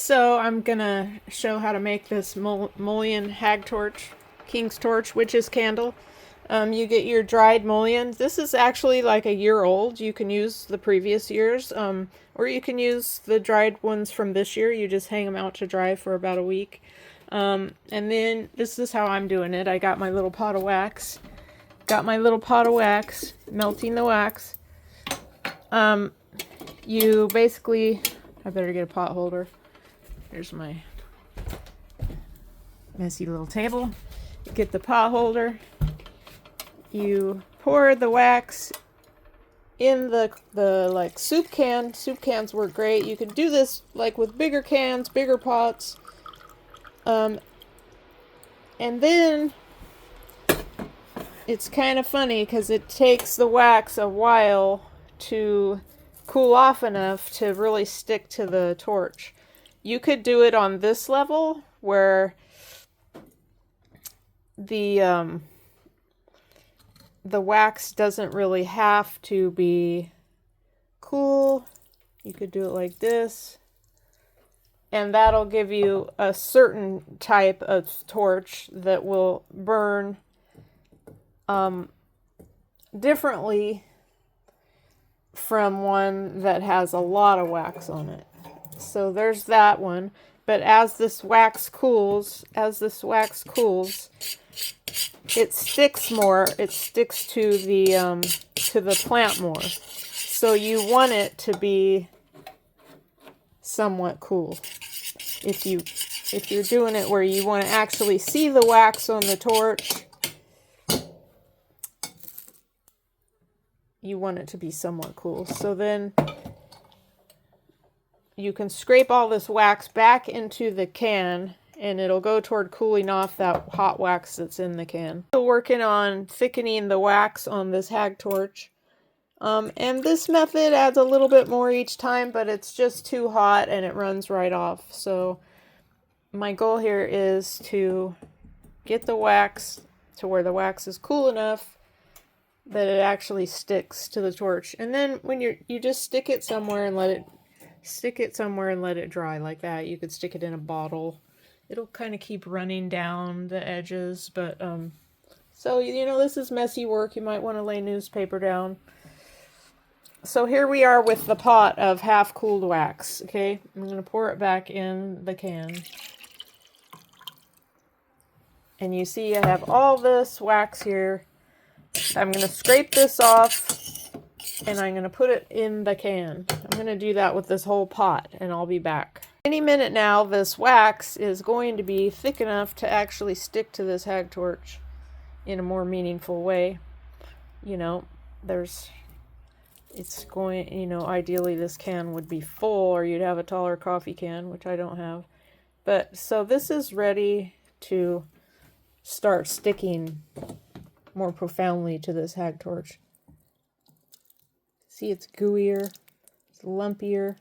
So I'm gonna show how to make this mullein Hagtorch, King's Torch, witch's candle. You get your dried mullein. This is actually like a year old. You can use the previous years, or you can use the dried ones from this year. You just hang them out to dry for about a week. And then this is how I'm doing it. I got my little pot of wax. Melting the wax. You basically, I better get a pot holder. Here's my messy little table. You get the pot holder. You pour the wax in the like soup can. Soup cans work great. You can do this like with bigger cans, bigger pots. And then it's kind of funny because it takes the wax a while to cool off enough to really stick to the torch. You could do it on this level where the wax doesn't really have to be cool. You could do it like this, and that'll give you a certain type of torch that will burn differently from one that has a lot of wax on it. So there's that one. But as this wax cools, it sticks more. It sticks to the plant more. So you want it to be somewhat cool. If you're doing it where you want to actually see the wax on the torch, you want it to be somewhat cool. So then you can scrape all this wax back into the can, and it'll go toward cooling off that hot wax that's in the can. Still working on thickening the wax on this Hagtorch. And this method adds a little bit more each time, but it's just too hot and it runs right off. So my goal here is to get the wax to where the wax is cool enough that it actually sticks to the torch. And then when you just stick it somewhere and let it dry like that. You could stick it in a bottle. It'll kind of keep running down the edges, but so you know, this is messy work. You might want to lay newspaper down. So here we are with the pot of half cooled wax. Okay, I'm going to pour it back in the can. And you see I have all this wax here. I'm going to scrape this off and I'm going to put it in the can. I'm going to do that with this whole pot and I'll be back. Any minute now, this wax is going to be thick enough to actually stick to this Hagtorch in a more meaningful way. You know, ideally this can would be full, or you'd have a taller coffee can, which I don't have. But so this is ready to start sticking more profoundly to this Hagtorch. See, it's gooier, it's lumpier.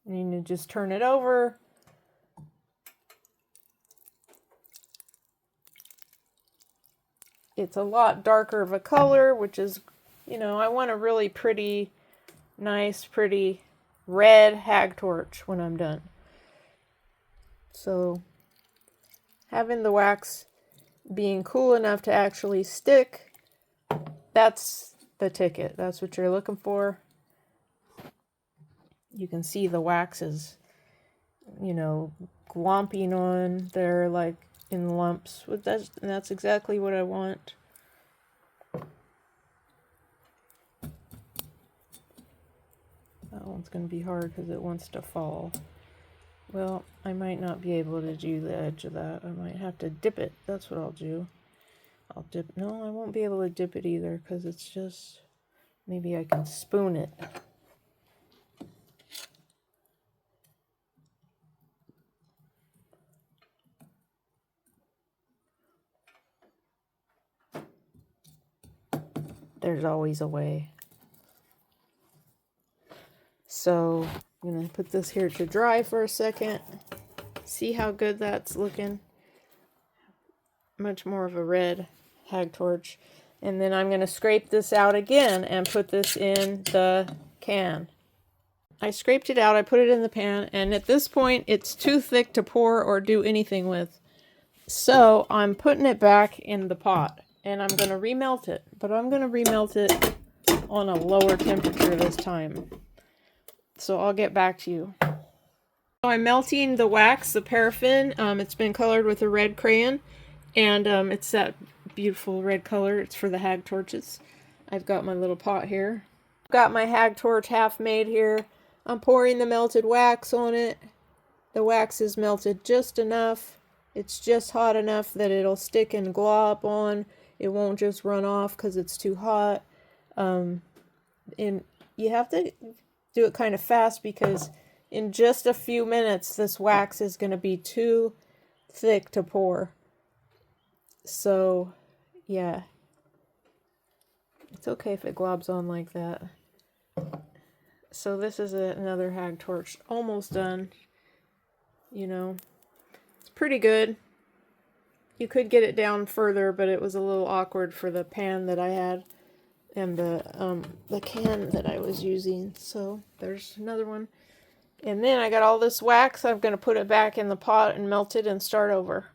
And you need to just turn it over. It's a lot darker of a color, which is, you know, I want a really pretty, nice, pretty red Hagtorch when I'm done. So having the wax being cool enough to actually stick, that's the ticket. That's what you're looking for. You can see the wax is, you know, glomping on there like in lumps. And that's exactly what I want. That one's going to be hard because it wants to fall. Well, I might not be able to do the edge of that. I might have to dip it. That's what I'll do. No, I won't be able to dip it either because it's just, maybe I can spoon it. There's always a way. So I'm going to put this here to dry for a second. See how good that's looking? Much more of a red Hagtorch. And then I'm going to scrape this out again and put this in the can. I scraped it out, I put it in the pan, and at this point it's too thick to pour or do anything with. So I'm putting it back in the pot, and I'm going to remelt it, but I'm going to remelt it on a lower temperature this time. So I'll get back to you. So I'm melting the wax, the paraffin. It's been colored with a red crayon, and it's that beautiful red color. It's for the Hagtorches. I've got my little pot here. Got my Hagtorch half made here. I'm pouring the melted wax on it. The wax is melted just enough. It's just hot enough that it'll stick and glop on. It won't just run off because it's too hot. And you have to do it kind of fast because in just a few minutes this wax is going to be too thick to pour. So, yeah. It's okay if it globs on like that. So this is another Hagtorch, almost done. You know, it's pretty good. You could get it down further, but it was a little awkward for the pan that I had and the can that I was using. So there's another one. And then I got all this wax. I'm going to put it back in the pot and melt it and start over.